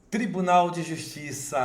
Tribunal de Justiça,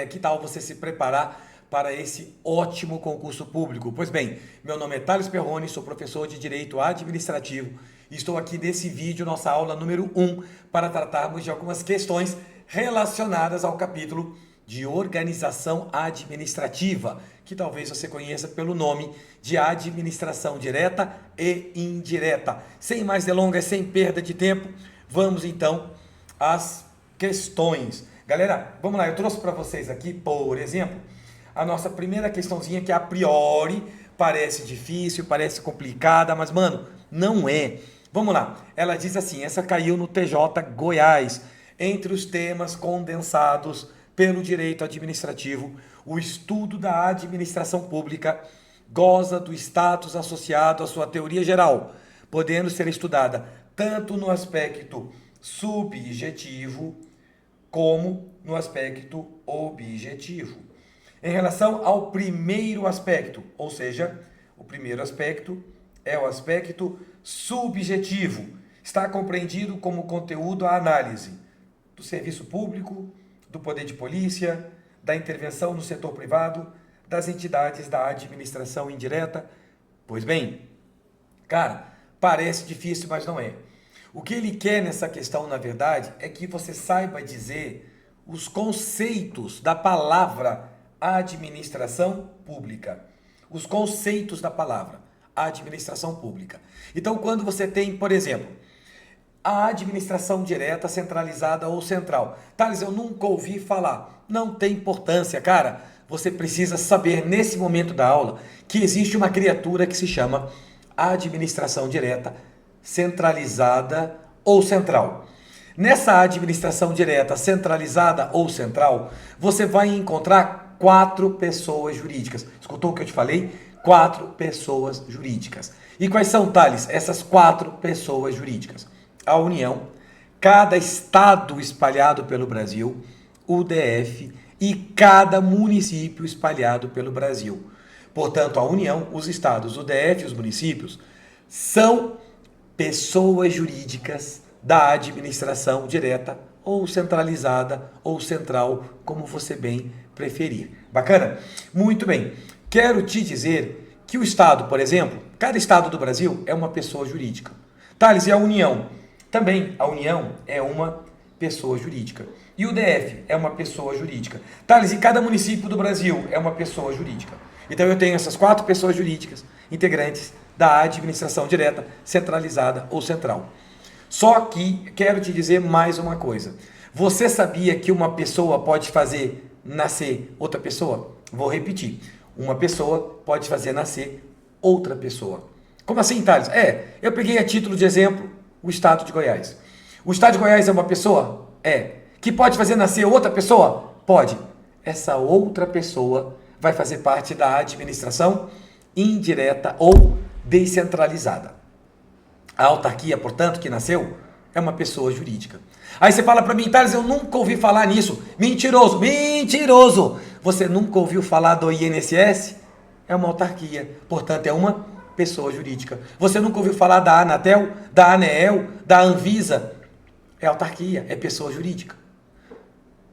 que tal você se preparar para esse ótimo concurso público? Pois bem, meu nome é Thales Perrone, sou professor de Direito Administrativo e estou aqui nesse vídeo, nossa aula número 1, para tratarmos de algumas questões relacionadas ao capítulo de Organização Administrativa, que talvez você conheça pelo nome de Administração Direta e Indireta. Sem mais delongas, sem perda de tempo, vamos então às questões. Galera, vamos lá, eu trouxe para vocês aqui, por exemplo, a nossa primeira questãozinha que a priori parece difícil, parece complicada, mas mano, não é. Vamos lá, ela diz assim, essa caiu no TJ Goiás, entre os temas condensados pelo direito administrativo, o estudo da administração pública goza do status associado à sua teoria geral, podendo ser estudada tanto no aspecto subjetivo como no aspecto objetivo. Em relação ao primeiro aspecto, ou seja, o primeiro aspecto é o aspecto subjetivo. Está compreendido como conteúdo a análise do serviço público, do poder de polícia, da intervenção no setor privado, das entidades da administração indireta. Pois bem, cara, parece difícil, mas não é. O que ele quer nessa questão, na verdade, é que você saiba dizer os conceitos da palavra administração pública. Os conceitos da palavra administração pública. Então, quando você tem, por exemplo, a administração direta, centralizada ou central. Thales, eu nunca ouvi falar. Não tem importância, cara. Você precisa saber, nesse momento da aula, que existe uma criatura que se chama administração direta, centralizada ou central. Nessa administração direta, centralizada ou central, você vai encontrar 4 pessoas jurídicas. Escutou o que eu te falei? 4 pessoas jurídicas. E quais são, Thales, essas 4 pessoas jurídicas? A União, cada estado espalhado pelo Brasil, o DF e cada município espalhado pelo Brasil. Portanto, a União, os estados, o DF e os municípios são pessoas jurídicas da administração direta ou centralizada ou central, como você bem preferir. Bacana? Muito bem. Quero te dizer que o estado, por exemplo, cada estado do Brasil é uma pessoa jurídica. Thales, e a União? Também a União é uma pessoa jurídica. E o DF é uma pessoa jurídica. Thales, e cada município do Brasil é uma pessoa jurídica. Então eu tenho essas 4 pessoas jurídicas integrantes da administração direta, centralizada ou central. Só que quero te dizer mais uma coisa. Você sabia que uma pessoa pode fazer nascer outra pessoa? Vou repetir. Uma pessoa pode fazer nascer outra pessoa. Como assim, Thales? Eu peguei a título de exemplo o estado de Goiás. O estado de Goiás é uma pessoa? Que pode fazer nascer outra pessoa? Pode. Essa outra pessoa vai fazer parte da administração indireta ou descentralizada. A autarquia, portanto, que nasceu, é uma pessoa jurídica. Aí você fala para mim, Thales, eu nunca ouvi falar nisso. Mentiroso, mentiroso! Você nunca ouviu falar do INSS? É uma autarquia, portanto, é uma pessoa jurídica. Você nunca ouviu falar da Anatel, da ANEEL, da Anvisa? É autarquia, é pessoa jurídica.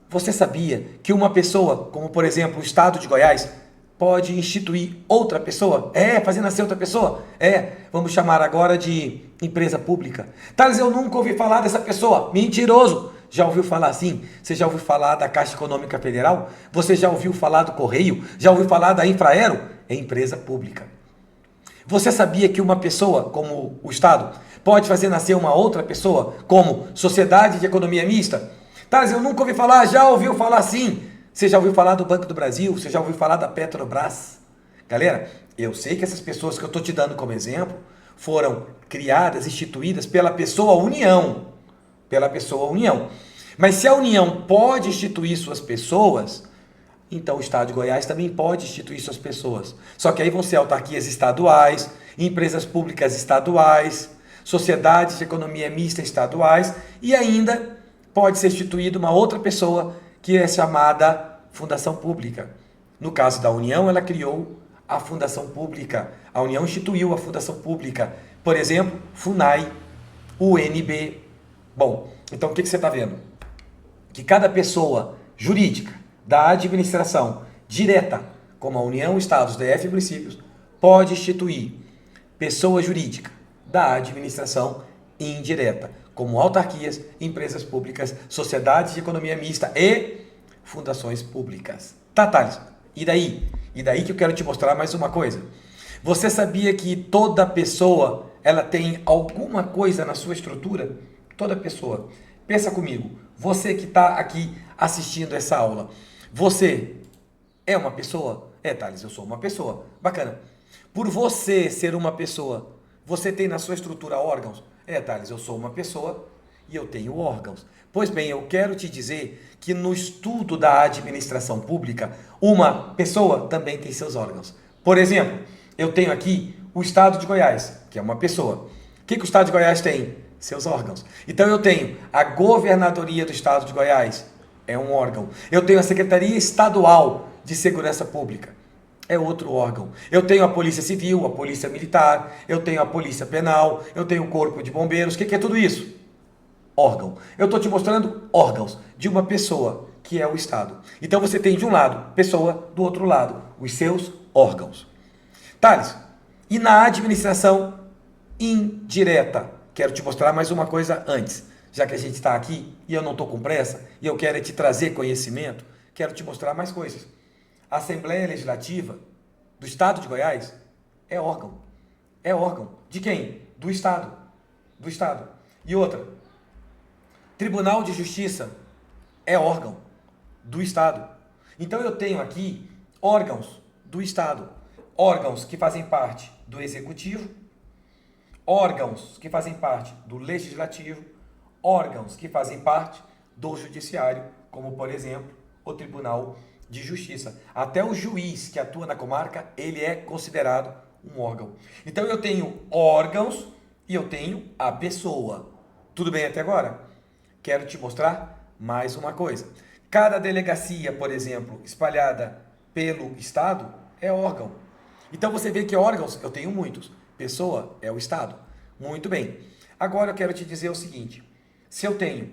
Você sabia que uma pessoa, como por exemplo o estado de Goiás, pode instituir outra pessoa? Fazer nascer outra pessoa? Vamos chamar agora de empresa pública. Thales, eu nunca ouvi falar dessa pessoa. Mentiroso! Já ouviu falar assim? Você já ouviu falar da Caixa Econômica Federal? Você já ouviu falar do Correio? Já ouviu falar da Infraero? É empresa pública. Você sabia que uma pessoa, como o Estado, pode fazer nascer uma outra pessoa, como Sociedade de Economia Mista? Thales, eu nunca ouvi falar. Já ouviu falar sim? Você já ouviu falar do Banco do Brasil? Você já ouviu falar da Petrobras? Galera, eu sei que essas pessoas que eu estou te dando como exemplo foram criadas, instituídas pela pessoa União. Pela pessoa União. Mas se a União pode instituir suas pessoas, então o Estado de Goiás também pode instituir suas pessoas. Só que aí vão ser autarquias estaduais, empresas públicas estaduais, sociedades de economia mista estaduais e ainda pode ser instituída uma outra pessoa que é chamada Fundação Pública. No caso da União, ela criou a Fundação Pública. A União instituiu a Fundação Pública. Por exemplo, FUNAI, UNB. Bom, então o que você está vendo? que cada pessoa jurídica da administração direta, como a União, Estados, DF e municípios, pode instituir pessoa jurídica da administração indireta, como autarquias, empresas públicas, sociedades de economia mista e fundações públicas. Tá, Thales? E daí? E daí que eu quero te mostrar mais uma coisa. Você sabia que toda pessoa ela tem alguma coisa na sua estrutura? Toda pessoa. Pensa comigo. Você que está aqui assistindo essa aula. Você é uma pessoa? É, Thales, eu sou uma pessoa. Bacana. Por você ser uma pessoa, você tem na sua estrutura órgãos? É, Thales, eu sou uma pessoa e eu tenho órgãos. Pois bem, eu quero te dizer que no estudo da administração pública, uma pessoa também tem seus órgãos. Por exemplo, eu tenho aqui o Estado de Goiás, que é uma pessoa. O que o Estado de Goiás tem? Seus órgãos. Então eu tenho a Governadoria do Estado de Goiás, é um órgão. Eu tenho a Secretaria Estadual de Segurança Pública, é outro órgão. Eu tenho a Polícia Civil, a Polícia Militar, eu tenho a Polícia Penal, eu tenho o Corpo de Bombeiros. O que é tudo isso? Órgão. Eu estou te mostrando órgãos de uma pessoa, que é o Estado. Então você tem de um lado pessoa, do outro lado os seus órgãos. Thales, e na administração indireta? Quero te mostrar mais uma coisa antes, já que a gente está aqui e eu não estou com pressa e eu quero te trazer conhecimento, quero te mostrar mais coisas. A Assembleia Legislativa do Estado de Goiás é órgão. É órgão. De quem? Do Estado. Do Estado. E outra, Tribunal de Justiça é órgão do Estado. Então eu tenho aqui órgãos do Estado. Órgãos que fazem parte do Executivo, órgãos que fazem parte do Legislativo, órgãos que fazem parte do Judiciário, como por exemplo o Tribunal de Justiça. Até o juiz que atua na comarca, ele é considerado um órgão. Então eu tenho órgãos e eu tenho a pessoa. Tudo bem até agora? Quero te mostrar mais uma coisa. Cada delegacia, por exemplo, espalhada pelo Estado, é órgão. Então você vê que órgãos, eu tenho muitos. Pessoa é o Estado. Muito bem. Agora eu quero te dizer o seguinte. Se eu tenho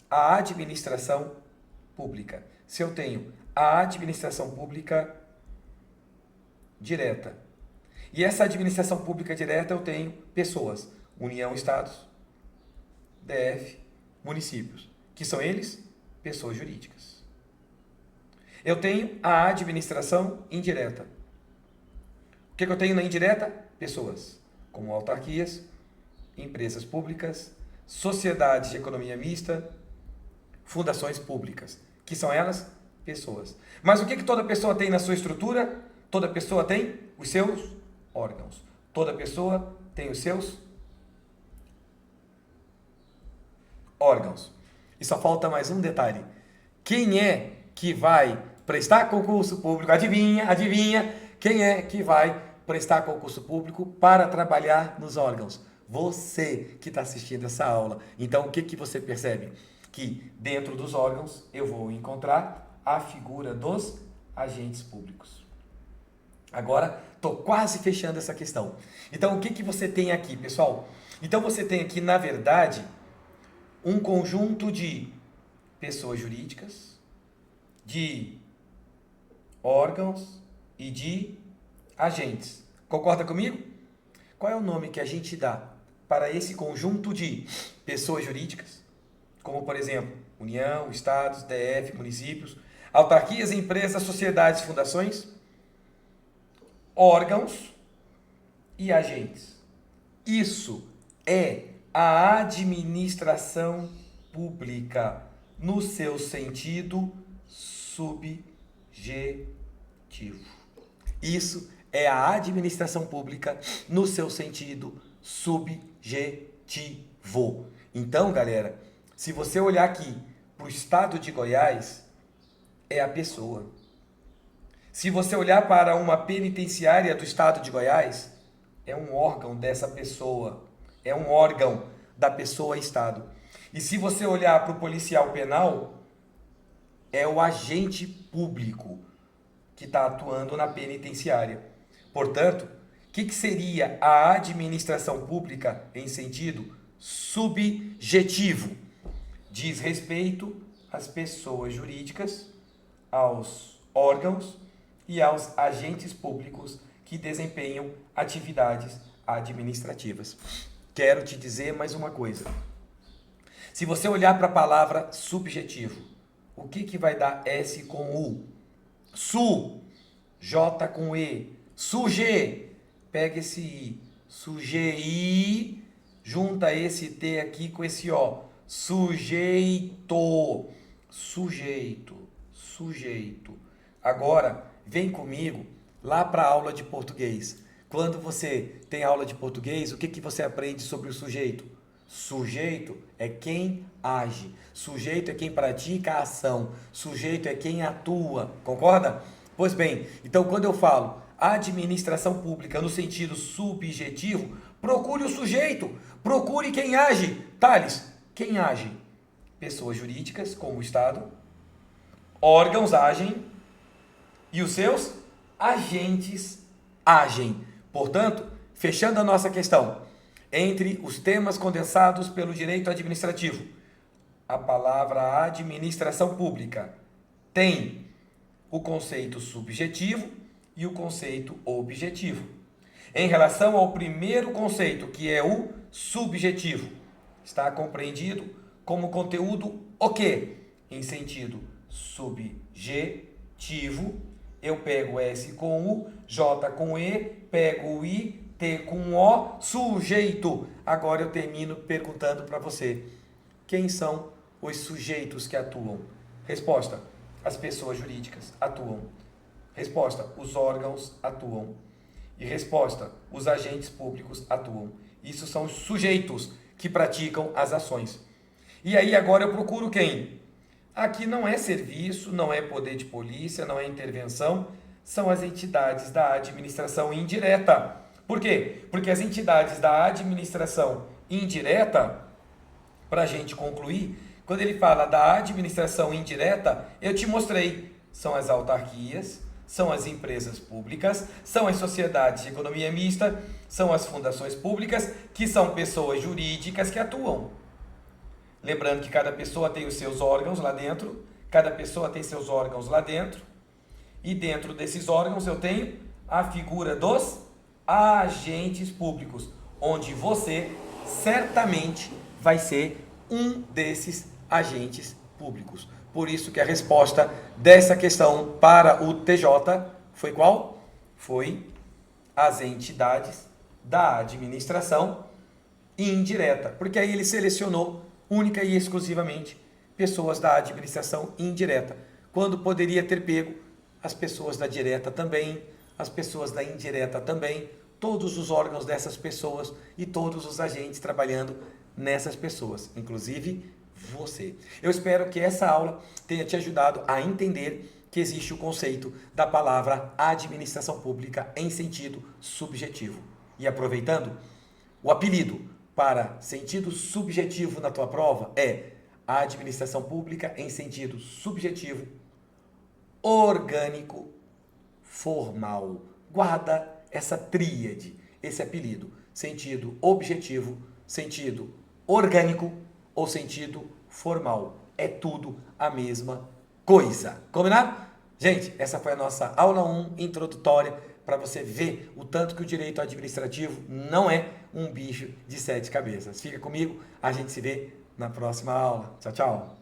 a administração pública, se eu tenho a administração pública direta, e essa administração pública direta eu tenho pessoas, União, Estados, DF, municípios, que são eles pessoas jurídicas. Eu tenho a administração indireta. O que eu tenho na indireta? Pessoas, como autarquias, empresas públicas, sociedades de economia mista, fundações públicas, que são elas pessoas. Mas o que toda pessoa tem na sua estrutura? Toda pessoa tem os seus órgãos. Toda pessoa tem os seus órgãos. E só falta mais um detalhe. Quem é que vai prestar concurso público? Adivinha, adivinha? Quem é que vai prestar concurso público para trabalhar nos órgãos? Você que está assistindo essa aula. Então, o que você percebe? Que dentro dos órgãos eu vou encontrar a figura dos agentes públicos. Agora, estou quase fechando essa questão. Então, o que você tem aqui, pessoal? Então, você tem aqui, na verdade, um conjunto de pessoas jurídicas, de órgãos e de agentes. Concorda comigo? Qual é o nome que a gente dá para esse conjunto de pessoas jurídicas? Como, por exemplo, União, Estados, DF, municípios, autarquias, empresas, sociedades, fundações, órgãos e agentes. Isso é a administração pública no seu sentido subjetivo. Isso é a administração pública no seu sentido subjetivo. Então, galera, se você olhar aqui para o Estado de Goiás, é a pessoa. Se você olhar para uma penitenciária do Estado de Goiás, é um órgão dessa pessoa. É um órgão da pessoa Estado. E se você olhar para o policial penal, é o agente público que está atuando na penitenciária. Portanto, o que seria a administração pública em sentido subjetivo? diz respeito às pessoas jurídicas, aos órgãos e aos agentes públicos que desempenham atividades administrativas. Quero te dizer mais uma coisa. Se você olhar para a palavra subjetivo, o que vai dar S com U? Su, J com E, suje, pega esse I, sujei, junta esse T aqui com esse O, sujeito, sujeito, sujeito. Agora, vem comigo lá para a aula de português. Quando você tem aula de português, o que você aprende sobre o sujeito? Sujeito é quem age, sujeito é quem pratica a ação, sujeito é quem atua, concorda? Pois bem, então quando eu falo administração pública no sentido subjetivo, procure o sujeito, procure quem age. Thales, quem age? Pessoas jurídicas, como o Estado, órgãos agem e os seus agentes agem. Portanto, fechando a nossa questão, entre os temas condensados pelo direito administrativo, a palavra administração pública tem o conceito subjetivo e o conceito objetivo. Em relação ao primeiro conceito, que é o subjetivo, está compreendido como conteúdo o quê? Em sentido subjetivo, eu pego S com U, J com E, pego o I, T com O, sujeito. Agora eu termino perguntando para você, quem são os sujeitos que atuam? Resposta, as pessoas jurídicas atuam. Resposta, os órgãos atuam. E resposta, os agentes públicos atuam. Isso são os sujeitos que praticam as ações. E aí agora eu procuro quem? Aqui não é serviço, não é poder de polícia, não é intervenção, são as entidades da administração indireta. Por quê? Porque as entidades da administração indireta, para a gente concluir, quando ele fala da administração indireta, eu te mostrei, são as autarquias, são as empresas públicas, são as sociedades de economia mista, são as fundações públicas, que são pessoas jurídicas que atuam. Lembrando que cada pessoa tem os seus órgãos lá dentro, cada pessoa tem seus órgãos lá dentro, e dentro desses órgãos eu tenho a figura dos agentes públicos, onde você certamente vai ser um desses agentes públicos. Por isso que a resposta dessa questão para o TJ foi qual? Foi as entidades da administração indireta, porque aí ele selecionou única e exclusivamente pessoas da administração indireta, quando poderia ter pego as pessoas da direta também, as pessoas da indireta também, todos os órgãos dessas pessoas e todos os agentes trabalhando nessas pessoas, inclusive você. Eu espero que essa aula tenha te ajudado a entender que existe o conceito da palavra administração pública em sentido subjetivo. E aproveitando, o apelido para sentido subjetivo na tua prova é a administração pública em sentido subjetivo, orgânico, formal. Guarda essa tríade, esse apelido, sentido objetivo, sentido orgânico ou sentido formal. É tudo a mesma coisa. Combinado? Gente, essa foi a nossa aula 1 introdutória para você ver o tanto que o direito administrativo não é um bicho de 7 cabeças. Fica comigo, a gente se vê na próxima aula. Tchau, tchau.